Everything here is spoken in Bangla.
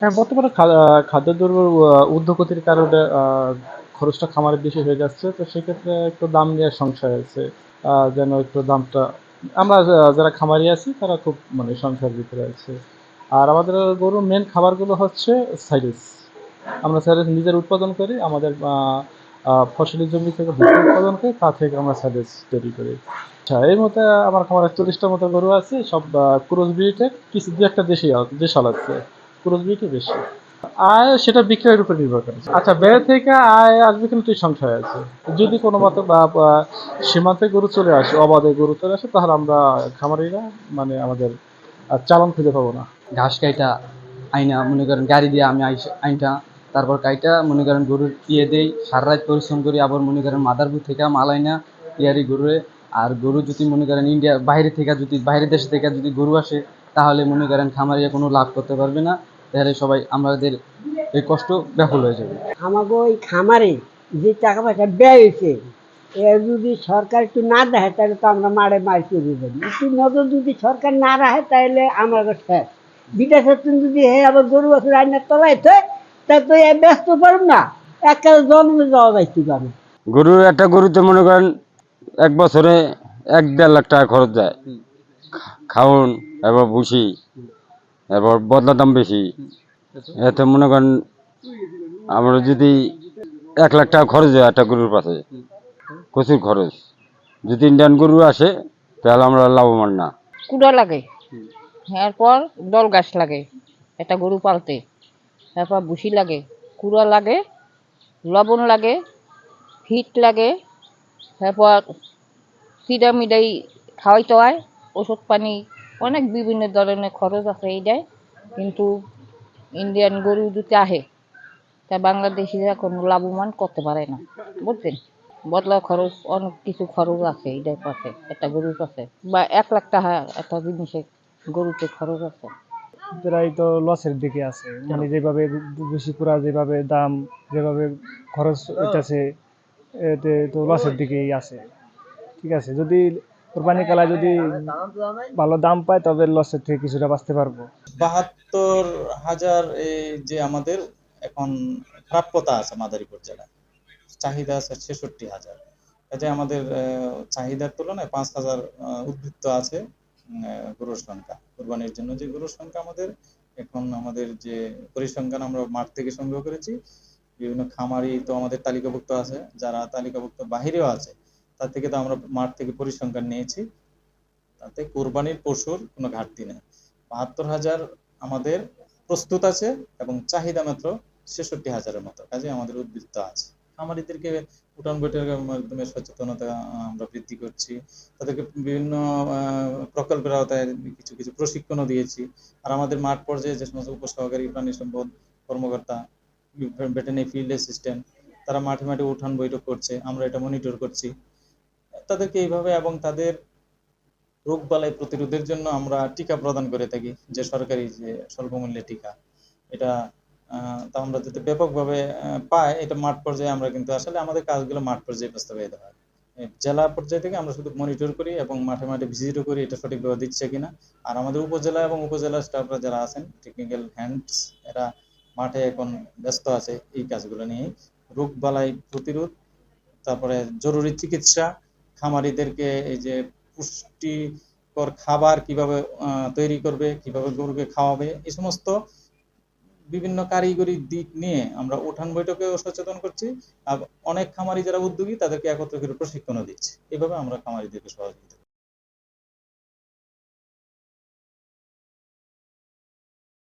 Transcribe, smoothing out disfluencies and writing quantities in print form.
হ্যাঁ, বর্তমানে খাদ্যদ্রব্যের ঊর্ধ্বগতির কারণে খরচটা খামারের বেশি হয়ে যাচ্ছে। তো সেক্ষেত্রে একটু দাম নিয়ে সংশয় আছে। যেন একটু দামটা আমরা যারা খামারি আছি তারা খুব মানে সংশয়ের ভিতরে আছি। আর আমাদের গরুর মেইন খাবারগুলো হচ্ছে সাইলেজ। আমরা সাইলেজ নিজের উৎপাদন করি। আমাদের ফসলি জমি থেকে ভুট্টা উৎপাদন করি, তা থেকে আমরা সাইলেজ তৈরি করি। আচ্ছা, এই মতে আমার খামারে ৪০টার মতো গরু আছে। সব ক্রস ব্রিডের, কিছু ২-১টা দেশাল আছে। ক্রস ব্রিডই বেশি। আয় সেটা বিক্রয়ের উপর নির্ভর করে। আচ্ছা, ব্যয় থেকে আয় আসবে কিন্তু এই সংশয় আছে। যদি কোনো মতে সীমান্তে গরু চলে আসে, অবাধে গরু চলে আসে, তাহলে আমরা খামারিরা মানে আমাদের চালান খুঁজে পাবো না। ঘাস কাইটা আইনা মনে করেন গাড়ি দিয়ে আমি আইনটা, তারপর কাইটা মনে করেন গরুর দেই, সারা রাত পরিশ্রম করি, আবার মনে করেন মাদারপুর থেকে মাল আইনা ইয়ারি গরুরে। আর গরু যদি মনে করেন ইন্ডিয়া বাইরে থেকে, যদি বাইরের দেশ থেকে যদি গরু আসে, তাহলে মনে করেন খামারিরা কোনো লাভ করতে পারবে না। তাহলে সবাই আমাদের এই কষ্ট ব্যাফল হয়ে যাবে। আমাকে ওই খামারে যে টাকা পয়সা ব্যয় হয়েছে, এ যদি সরকার একটু না দেখে তাহলে তো আমরা মারে মার করে দেবো। একটু নজর যদি সরকার না রাখে তাহলে আমরা শেষ। বিদেশের যদি হে আবার গরু বছর আইনের তলায় থয়, তা তো এ ব্যস্ত পারব না, একটা জন্মে যাওয়া যাইতে পারে। একটা গরুতে মনে করেন এক বছরে ১-১.৫ লাখ টাকা খরচ যায়। খাওন, এবার ভুসি, এবার বদলা দাম বেশি। এতে মনে করেন আমরা যদি ১ লাখ টাকা খরচ হয় একটা গরুর পাশে, প্রচুর খরচ। যদি ইন্ডিয়ান গরু আসে তাহলে আমরা লাভবান না। কুড়া লাগে, এরপর দল গাছ লাগে একটা গরু পালতে, তারপর ভুসি লাগে, কুড়া লাগে, লবণ লাগে, ফিট লাগে, তারপর চিডা মিডাই খাওয়াইতে হয়, ওষুধ পানি, অনেক বিভিন্ন ধরনের খরচ আছে এইটাই। কিন্তু ইন্ডিয়ান গরু যদি আহে তা বাংলাদেশিরা কোনো লাভবান করতে পারে না, বুঝছেন। বদলা খরচ, অনেক কিছু খরচ আছে এইটার পাশে, একটা গরুর পাশে বা ১ লাখ টাকা একটা জিনিসের গরুতে খরচ আছে। প্রায় তো লসের দিকে আছে, মানে যেভাবে বেশি পুরা যেভাবে দাম, যেভাবে খরচ হইতেছে, এতে তো লসের দিকেই আছে। ঠিক আছে, যদি কোরবানি কালায় যদি ভালো দাম পায় তবে লসের থেকে কিছুটা বাঁচতে পারবো। ৭২,০০০ এই যে আমাদের এখন প্রাপ্যতা আছে মাদারীপুর জেলায়, চাহিদা আছে ৬৬,০০০। কাজে আমাদের চাহিদার তুলনায় ৫,০০০ উদ্বৃত্ত আছে গরুর সংখ্যা। কোরবানির জন্য যে গরুর সংখ্যা আমাদের এখন, আমাদের যে পরিসংখ্যান আমরা মাঠ থেকে সংগ্রহ করেছি, বিভিন্ন খামারি তো আমাদের তালিকাভুক্ত আছে, যারা তালিকাভুক্ত বাহিরেও আছে, তার থেকে তো আমরা মাঠ থেকে পরিসংখ্যান নিয়েছি। তাতে কোরবানির পশুর কোনো ঘাটতি নেই। ৭২,০০০ আমাদের প্রস্তুত আছে এবং চাহিদা মাত্র ৬৬,০০০-এর মতো। কাজে আমাদের উদ্বৃত্ত আছে। খামারিদেরকে উঠান বৈঠকের মাধ্যমে সচেতনতা আমরা বৃদ্ধি করছি। তাদেরকে বিভিন্ন প্রকল্পের আওতায় কিছু কিছু প্রশিক্ষণও দিয়েছি। আর আমাদের মাঠ পর্যায়ে যে সমস্ত উপসহকারী প্রাণী সম্পদ কর্মকর্তা, ভেটেরিনারি ফিল্ড অ্যাসিস্ট্যান্ট, তারা মাঠে মাঠে উঠান বৈঠক করছে, আমরা এটা মনিটর করছি তাদেরকে এইভাবে। এবং তাদের রোগবালাই প্রতিরোধের জন্য আমরা টিকা প্রদান করে থাকি, যে সরকারি যে স্বল্পমূল্যে টিকা, এটা তা আমরা যাতে ব্যাপকভাবে পাই, এটা মাঠ পর্যায়ে আমরা কিন্তু আসলে আমাদের কাজগুলো মাঠ পর্যায়ে বাস্তবায়িত হয়। জেলা পর্যায় থেকে আমরা শুধু মনিটর করি এবং মাঠে মাঠে ভিজিটও করি এটা সঠিকভাবে দিচ্ছে কিনা। আর আমাদের উপজেলা এবং উপজেলা স্টাফরা যারা আছেন, টেকনিক্যাল হ্যান্ডস, এরা মাঠে এখন ব্যস্ত আছে এই কাজগুলো নিয়ে। রোগবালাই প্রতিরোধ, তারপরে জরুরি চিকিৎসা, খামারিদেরকে এই যে পুষ্টিকর খাবার কিভাবে তৈরি করবে, কিভাবে গরুকে খাওয়াবে, এই সমস্ত বিভিন্ন কারিগরি দিক নিয়ে আমরা উঠান বৈঠকেও সচেতন করছি। আর অনেক খামারি যারা উদ্যোগী তাদেরকে একত্র করে প্রশিক্ষণও দিচ্ছি। এভাবে আমরা খামারিদেরকে সহযোগিতা